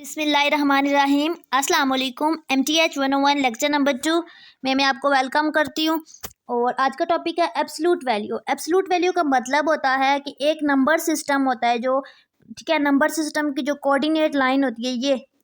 बिस्मिल्लाहिर्रहमानिर्रहीम। अस्सलाम वालेकुम। MTH 101 लेक्चर नंबर 2 में मैं आपको वेलकम करती हूँ। और आज का टॉपिक है एब्सोल्यूट वैल्यू। एब्सोल्यूट वैल्यू का मतलब होता है कि एक नंबर सिस्टम होता है जो, ठीक है, नंबर सिस्टम की जो कोऑर्डिनेट लाइन होती है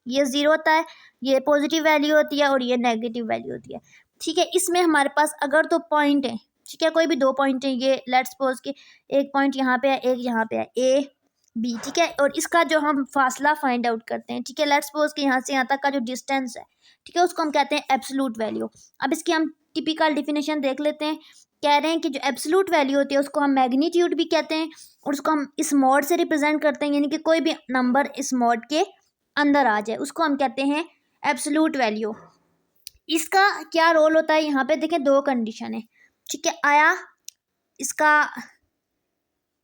ये ज़ीरो होता है, ये पॉजिटिव वैल्यू होती है और ये नेगेटिव वैल्यू होती है। ठीक है, इसमें हमारे पास अगर तो पॉइंट है, ठीक है, कोई भी दो पॉइंट है, ये लेट्स सपोज कि एक पॉइंट यहाँ पे है, एक यहाँ पे है, ए बी, ठीक है, और इसका जो हम फासला फाइंड आउट करते हैं, ठीक है, लेट्स सपोज कि यहाँ से यहाँ तक का जो डिस्टेंस है, ठीक है, उसको हम कहते हैं एब्सोल्यूट वैल्यू। अब इसकी हम टिपिकल डिफिनेशन देख लेते हैं। कह रहे हैं कि जो एब्सोल्यूट वैल्यू होती है उसको हम मैग्नीट्यूड भी कहते हैं और उसको हम इस मॉड से रिप्रेजेंट करते हैं, यानी कि कोई भी नंबर इस मॉड के अंदर आ जाए उसको हम कहते हैं एब्सोल्यूट वैल्यू। इसका क्या रोल होता है, यहाँ पे देखें दो कंडीशन है, ठीक है, आया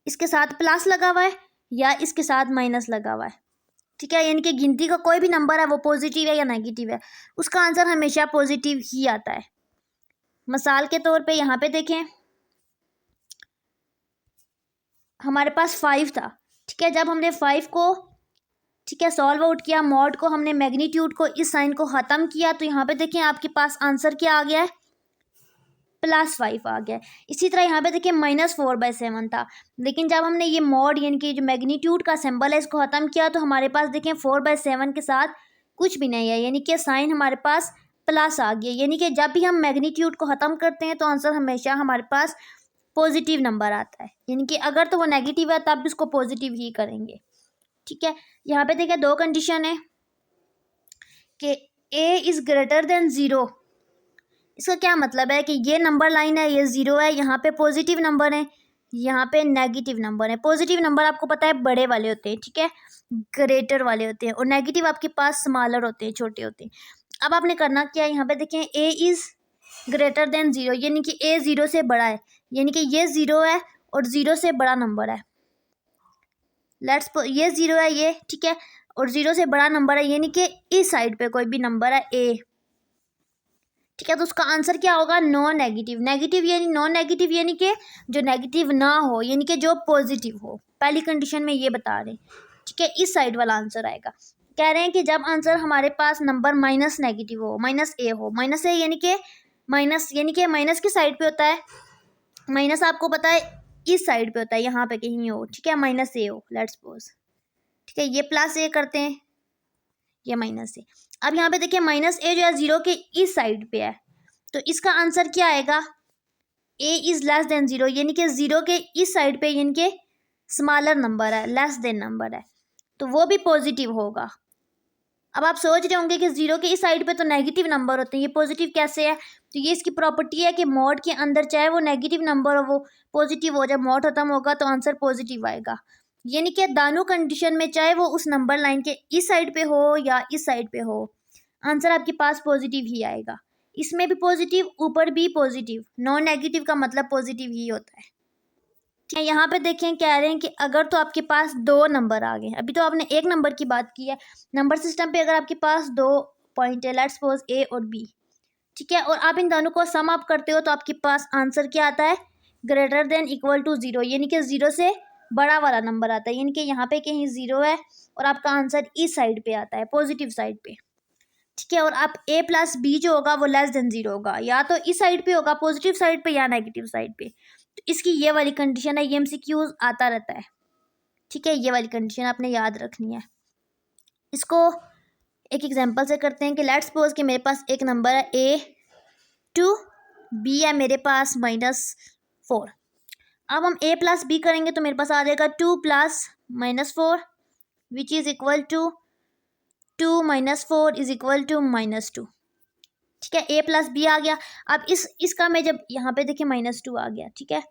इसके साथ प्लस लगा हुआ है या इसके साथ माइनस लगा हुआ है, ठीक है, यानी कि गिनती का कोई भी नंबर है वो पॉजिटिव है या नेगेटिव है, उसका आंसर हमेशा पॉजिटिव ही आता है। मिसाल के तौर पे यहाँ पे देखें, हमारे पास 5 था, ठीक है, जब हमने 5 को, ठीक है, सॉल्व आउट किया, मॉड को हमने मैग्नीट्यूड को इस साइन को ख़त्म किया, तो यहाँ पे देखें आपके पास आंसर क्या आ गया है, +5 आ गया है। इसी तरह यहाँ पे देखिए -4/7 था, लेकिन जब हमने ये मॉड यानी कि जो मैग्नीट्यूड का सिंबल है इसको ख़त्म किया तो हमारे पास देखें 4/7 के साथ कुछ भी नहीं है, यानी कि साइन हमारे पास प्लस आ गया। यानी कि जब भी हम मैग्नीट्यूड को ख़त्म करते हैं तो आंसर हमेशा हमारे पास पॉजिटिव नंबर आता है, यानी कि अगर तो वो नेगेटिव है तब भी उसको पॉजिटिव ही करेंगे। ठीक है, यहाँ पे देखिए दो कंडीशन है कि a इज़ ग्रेटर देन 0। इसका क्या मतलब है कि ये नंबर लाइन है, ये 0 है, यहाँ पे पॉजिटिव नंबर है, यहाँ पे नेगेटिव नंबर है। पॉजिटिव नंबर आपको पता है बड़े वाले होते हैं, ठीक है, ग्रेटर वाले होते हैं, और नेगेटिव आपके पास स्मॉलर होते हैं, छोटे होते हैं। अब आपने करना क्या है, यहाँ पे देखें a इज़ ग्रेटर देन 0, यानी कि a 0 से बड़ा है, यानी कि ये 0 है और 0 से बड़ा नंबर है। ये 0 है ये, ठीक है, और 0 से बड़ा नंबर है, यानी कि इस साइड पे कोई भी नंबर है a, ठीक है, तो उसका आंसर क्या होगा, नॉन नेगेटिव। नेगेटिव यानी नॉन नेगेटिव, यानी कि जो नेगेटिव ना हो, यानी कि जो पॉजिटिव हो। पहली कंडीशन में ये बता रहे हैं, ठीक है, इस साइड वाला आंसर आएगा। कह रहे हैं कि जब आंसर हमारे पास नंबर माइनस नेगेटिव हो, -a हो, -a यानी कि माइनस की साइड पे होता है, माइनस आपको पता है इस साइड पे होता है, यहाँ पे कहीं हो, ठीक है, -a हो लेट्स सपोज, ठीक है, ये +a करते हैं, ये -a। अब यहाँ पे देखिए -a जो है 0 के इस साइड पे है, तो इसका आंसर क्या आएगा, a इज़ लेस देन 0, यानी कि 0 के इस साइड पे, यानी कि स्मॉलर नंबर है, लेस देन नंबर है, तो वो भी पॉजिटिव होगा। अब आप सोच रहे होंगे कि 0 के इस साइड पे तो नेगेटिव नंबर होते हैं, ये पॉजिटिव कैसे है, तो ये इसकी प्रॉपर्टी है कि मॉड के अंदर चाहे वो नेगेटिव नंबर हो वो पॉजिटिव हो, जब मॉड खत्म होगा तो आंसर पॉजिटिव आएगा। यानी कि दोनों कंडीशन में, चाहे वो उस नंबर लाइन के इस साइड पे हो या इस साइड पे हो, आंसर आपके पास पॉजिटिव ही आएगा। इसमें भी पॉजिटिव, ऊपर भी पॉजिटिव, नॉन नेगेटिव का मतलब पॉजिटिव ही होता है। ठीक है, यहाँ पे देखें कह रहे हैं कि अगर तो आपके पास दो नंबर आ गए, अभी तो आपने एक नंबर की बात की है, नंबर सिस्टम पे अगर आपके पास दो पॉइंट है, लेट्स सपोज a और b, ठीक है, और आप इन दोनों को सम अप करते हो तो आपके पास आंसर क्या आता है, ग्रेटर देन इक्वल टू 0, यानी कि 0 से बड़ा वाला नंबर आता है, यानी कि यहाँ पे कहीं 0 है और आपका आंसर इस साइड पे आता है, पॉजिटिव साइड पे। ठीक है, और आप a + b जो होगा वो लेस देन 0 होगा, या तो इस साइड पे होगा पॉजिटिव साइड पे या नेगेटिव साइड पे। तो इसकी ये वाली कंडीशन है, ये MCQs आता रहता है, ठीक है, ये वाली कंडीशन आपने याद रखनी है। इसको एक एग्जांपल से करते हैं कि लेट्स सपोज कि मेरे पास एक नंबर है a2, b है मेरे पास -4। अब हम a + b करेंगे तो मेरे पास आ जाएगा 2 + -4 which is equal to 2 - 4 is equal to -2। ठीक है, a + b आ गया। अब इसका मैं जब यहाँ पे देखिए -2 आ गया, ठीक है,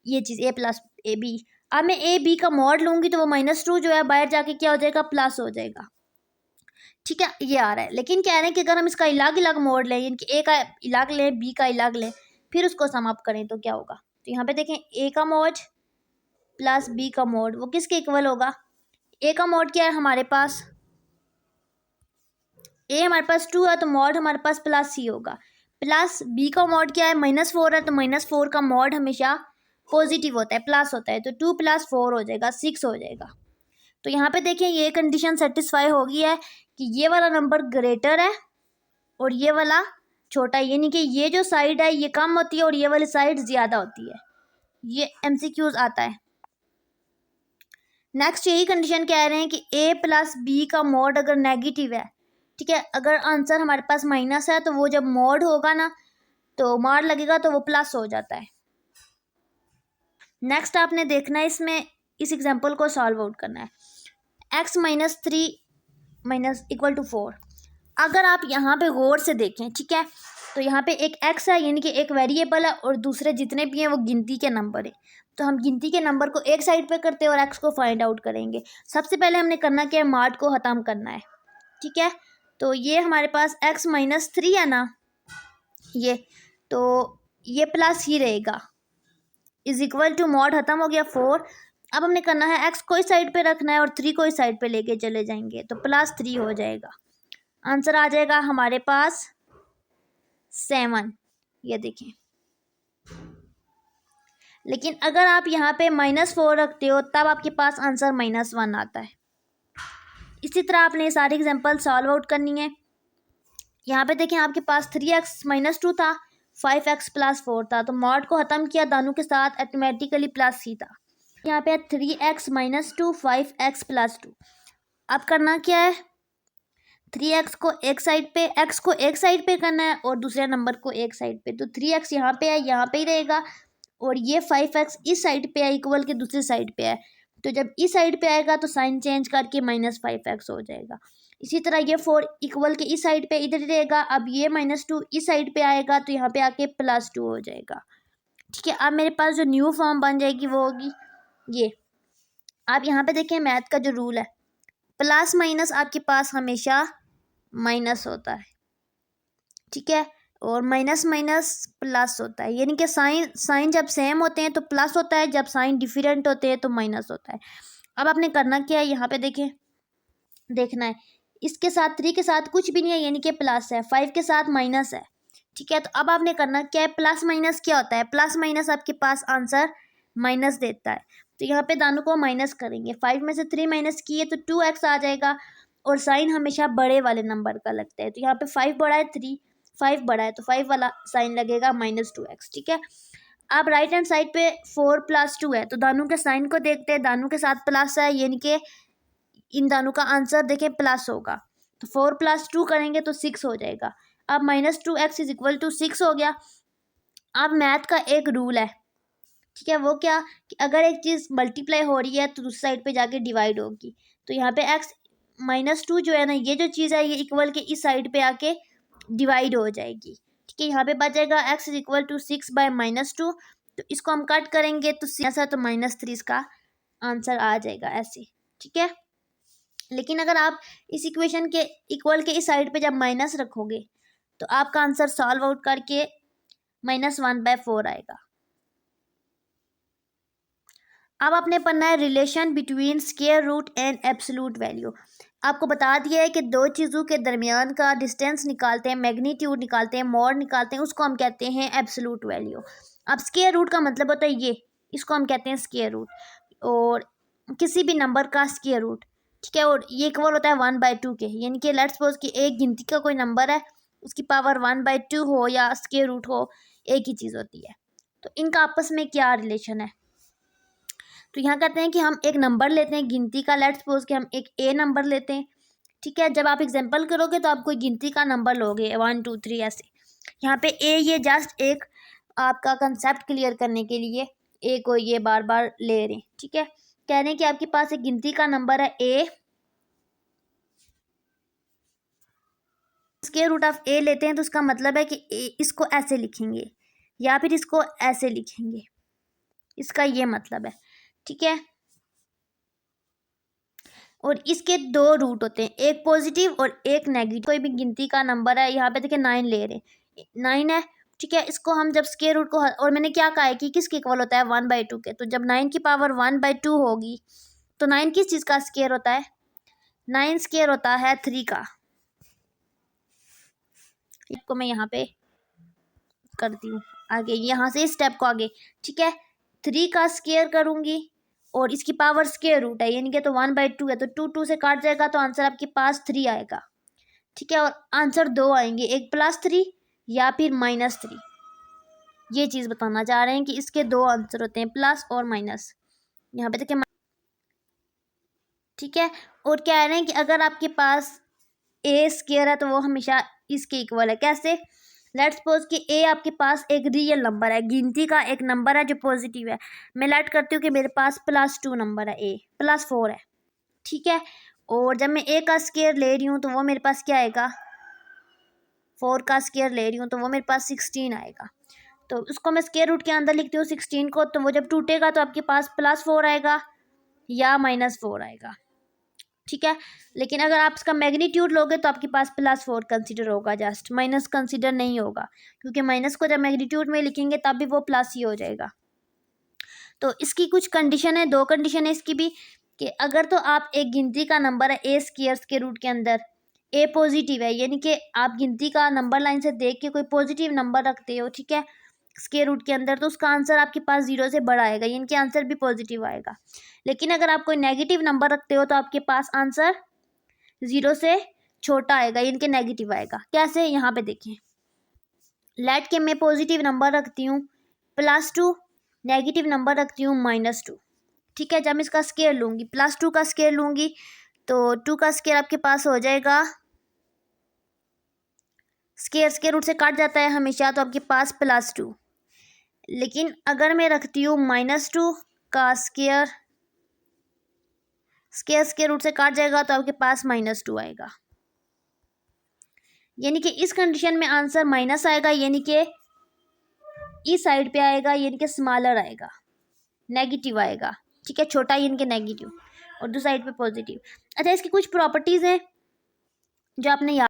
ये चीज़ a + ab। अब मैं a b का मॉड लूँगी तो वो -2 जो है बाहर जाके क्या हो जाएगा, प्लस हो जाएगा। ठीक है, ये आ रहा है, लेकिन कह रहे हैं कि अगर हम इसका अलग अलग मॉड लें, यानी कि a का अलग लें, b का अलग लें, फिर उसको सम अप करें तो क्या होगा। तो यहाँ पे देखें a का मॉड प्लस b का मॉड वो किसके इक्वल होगा। a का मॉड क्या है हमारे पास, a हमारे पास 2 है तो मॉड हमारे पास प्लस ही होगा, प्लस b का मॉड क्या है, -4 है तो -4 का मॉड हमेशा पॉजिटिव होता है, प्लस होता है, तो 2 + 4 हो जाएगा, 6 हो जाएगा। तो यहाँ पे देखिए ये कंडीशन सेटिस्फाई हो गई है कि ये वाला नंबर ग्रेटर है और ये वाला छोटा है, यानी कि ये जो साइड है ये कम होती है और ये वाली साइड ज़्यादा होती है। ये MCQs आता है। नेक्स्ट यही कंडीशन कह रहे हैं कि a प्लस बी का मॉड अगर नेगेटिव है, ठीक है, अगर आंसर हमारे पास माइनस है तो वो जब मॉड होगा ना तो मार लगेगा तो वो प्लस हो जाता है। नेक्स्ट आपने देखना है इसमें इस एग्जांपल को सॉल्व आउट करना है। x minus 3 minus equal to 4। अगर आप यहाँ पे गौर से देखें, ठीक है, तो यहाँ पे एक x है यानी कि एक वेरिएबल है और दूसरे जितने भी हैं वो गिनती के नंबर है। तो हम गिनती के नंबर को एक साइड पे करते हैं और x को फाइंड आउट करेंगे। सबसे पहले हमने करना क्या है, मार्ट को ख़त्म करना है, ठीक है। तो ये हमारे पास x माइनस 3 है ना, ये तो ये प्लस ही रहेगा, इज इक्वल टू मॉड ख़त्म हो गया 4। अब हमने करना है x को इस साइड पे रखना है और 3 को इस साइड पे लेके चले जाएंगे तो प्लस 3 हो जाएगा। आंसर आ जाएगा हमारे पास 7। ये देखें, लेकिन अगर आप यहाँ पे -4 रखते हो तब आपके पास आंसर -1 आता है। इसी तरह आपने सारी एग्जांपल सॉल्व आउट करनी है। यहाँ पे देखें आपके पास 3x माइनस 2 था, 5x प्लस 4 था, तो मॉड को ख़त्म किया दानों के साथ, ऑटोमेटिकली प्लस ही था। यहाँ पे 3x माइनस 2 5x प्लस 2। अब करना क्या है, 3x को एक साइड पे, x को एक साइड पे करना है और दूसरे नंबर को एक साइड पे। तो 3x यहाँ पे है, यहाँ पे ही रहेगा और ये 5x इस साइड पे है, इक्वल के दूसरी साइड पे है। तो जब इस साइड पे आएगा तो साइन चेंज करके -5x हो जाएगा। इसी तरह ये 4 इक्वल के इस साइड पे इधर ही रहेगा। अब ये -2 इस साइड पे आएगा तो यहाँ पे आके +2 हो जाएगा, ठीक है। अब मेरे पास जो न्यू फॉर्म बन जाएगी वो होगी ये। आप यहाँ पे देखें मैथ का जो रूल है, प्लस माइनस आपके पास हमेशा माइनस होता है, ठीक है, और माइनस माइनस प्लस होता है, यानी कि साइन जब सेम होते हैं तो प्लस होता है, जब साइन डिफरेंट होते हैं तो माइनस होता है। अब आपने करना क्या है, यहाँ पे देखें, देखना है इसके साथ 3 के साथ कुछ भी नहीं है यानी कि प्लस है, 5 के साथ माइनस है, ठीक है। तो अब आपने करना क्या है, प्लस माइनस क्या होता है, प्लस माइनस आपके पास आंसर माइनस देता है। तो यहाँ पे दानों को माइनस करेंगे, 5 में से 3 माइनस किए तो 2x आ जाएगा और साइन हमेशा बड़े वाले नंबर का लगता है। तो यहाँ पे 5 बड़ा है, 5 बड़ा है तो 5 वाला साइन लगेगा -2x, ठीक है। अब राइट हैंड साइड पे 4 + 2 है तो दानों के साइन को देखते हैं, दानों के साथ प्लस है यानी कि इन दानों का आंसर देखें प्लस होगा। तो 4 + 2 करेंगे तो 6 हो जाएगा। अब -2x इज इक्वल टू 6 हो गया। अब मैथ का एक रूल है, ठीक है, वो क्या कि अगर एक चीज़ मल्टीप्लाई हो रही है तो दूसरी साइड पे जाके डिवाइड होगी। तो यहाँ पे x -2 जो है ना, ये जो चीज़ है ये इक्वल के इस साइड पे आके डिवाइड हो जाएगी, ठीक है। यहाँ पे बच जाएगा x इज इक्वल टू 6/-2। तो इसको हम कट करेंगे तो ऐसा तो -3 इसका आंसर आ जाएगा ऐसे, ठीक है। लेकिन अगर आप इस इक्वेशन के इक्वल के इस साइड पे जब माइनस रखोगे तो आपका आंसर सॉल्व आउट करके -1/4 आएगा। अब आपने पढ़ना है relation between square root and absolute value. आपको बता दिया है कि दो चीज़ों के दरमियान का डिस्टेंस निकालते हैं, मैग्नीट्यूड निकालते हैं, मॉड निकालते हैं, उसको हम कहते हैं एब्सोल्यूट वैल्यू। अब स्क्वायर रूट का मतलब होता है ये, इसको हम कहते हैं स्क्वायर रूट, और किसी भी नंबर का स्क्वायर रूट, ठीक है, और ये इक्वल होता है 1/2 के, यानी कि लेट्स सपोज कि एक गिनती का कोई नंबर है, उसकी पावर 1/2 हो या स्क्वायर रूट हो, एक ही चीज़ होती है। तो इनका आपस में क्या रिलेशन है, तो यहाँ कहते हैं कि हम एक नंबर लेते हैं गिनती का, लेट्स सपोज कि हम एक ए नंबर लेते हैं, ठीक है। जब आप एग्जांपल करोगे तो आप कोई गिनती का नंबर लोगे 1 2 3 ऐसे। यहाँ पे ए, ये जस्ट एक आपका कंसेप्ट क्लियर करने के लिए ए को ये बार बार ले रहे हैं, ठीक है। कह रहे हैं कि आपके पास एक गिनती का नंबर है ए, स्क्वायर रूट ऑफ ए लेते हैं तो उसका मतलब है कि इसको ऐसे लिखेंगे या फिर इसको ऐसे लिखेंगे, इसका ये मतलब है, ठीक है। और इसके दो रूट होते हैं, एक पॉजिटिव और एक नेगेटिव। कोई भी गिनती का नंबर है, यहाँ पे देखिए 9 ले रहे हैं, 9 है, ठीक है। इसको हम जब स्क्वायर रूट को, और मैंने क्या कहा है कि किसके इक्वल होता है 1/2 के, तो जब 9 की पावर 1/2 होगी तो 9 किस चीज़ का स्क्वायर होता है, 9 स्क्वायर होता है 3 का। इसको मैं यहाँ पे करती हूँ आगे, यहाँ से इस स्टेप को आगे, ठीक है। 3 का स्क्वायर करूँगी और इसकी पावर स्क्वायर रूट है, यानी कि तो 1/2 है, तो 2 से काट जाएगा तो आंसर आपके पास 3 आएगा। ठीक है, और आंसर 2 आएंगे, एक +3 या फिर -3। ये चीज़ बताना चाह रहे हैं कि इसके 2 आंसर होते हैं, प्लस और माइनस। यहाँ पे देखिए, ठीक है। और कह रहे हैं कि अगर आपके पास ए स्क्वायर है तो वो हमेशा इसके इक्वल है। कैसे? लेट्स सपोज कि ए आपके पास एक रियल नंबर है, गिनती का एक नंबर है जो पॉजिटिव है। मैं लेट करती हूँ कि मेरे पास +2 नंबर है, ए +4 है। ठीक है, और जब मैं ए का स्क्वायर ले रही हूँ तो वो मेरे पास क्या आएगा, 4 का स्क्वायर ले रही हूँ तो वो मेरे पास 16 आएगा। तो उसको मैं स्क्वायर रूट के अंदर लिखती हूँ 16 को, तो वो जब टूटेगा तो आपके पास +4 आएगा या -4 आएगा। ठीक है, लेकिन अगर आप इसका मैग्नीट्यूड लोगे तो आपके पास +4 कंसीडर होगा, जस्ट माइनस कंसीडर नहीं होगा, क्योंकि माइनस को जब मैग्नीट्यूड में लिखेंगे तब भी वो प्लस ही हो जाएगा। तो इसकी कुछ कंडीशन है, 2 कंडीशन है इसकी भी, कि अगर तो आप एक गिनती का नंबर है ए स्क्वायर के रूट के अंदर, ए पॉजिटिव है, यानी कि आप गिनती का नंबर लाइन से देख के कोई पॉजिटिव नंबर रखते हो, ठीक है, स्क्वायर रूट के अंदर, तो उसका आंसर आपके पास 0 से बड़ा आएगा, यानी कि आंसर भी पॉजिटिव आएगा। लेकिन अगर आप कोई नेगेटिव नंबर रखते हो तो आपके पास आंसर 0 से छोटा आएगा, यानी कि नेगेटिव आएगा। कैसे? यहाँ पे देखिए, लेट के मैं पॉजिटिव नंबर रखती हूँ +2, नेगेटिव नंबर रखती हूँ -2। ठीक है, जब मैं इसका स्क्वायर लूँगी, +2 का स्क्वायर लूँगी तो 2 का स्क्वायर आपके पास हो जाएगा, स्क्वायर रूट से काट जाता है हमेशा, तो आपके पास +2। लेकिन अगर मैं रखती हूँ -2 का स्क्वायर, स्क्वायर रूट से काट जाएगा तो आपके पास -2 आएगा, यानी कि इस कंडीशन में आंसर माइनस आएगा, यानी कि इस साइड पे आएगा, यानी कि स्मॉलर आएगा, नेगेटिव आएगा। ठीक है, छोटा यानी कि नेगेटिव, और दूसरी साइड पे पॉजिटिव। अच्छा, इसकी कुछ प्रॉपर्टीज़ हैं जो आपने याद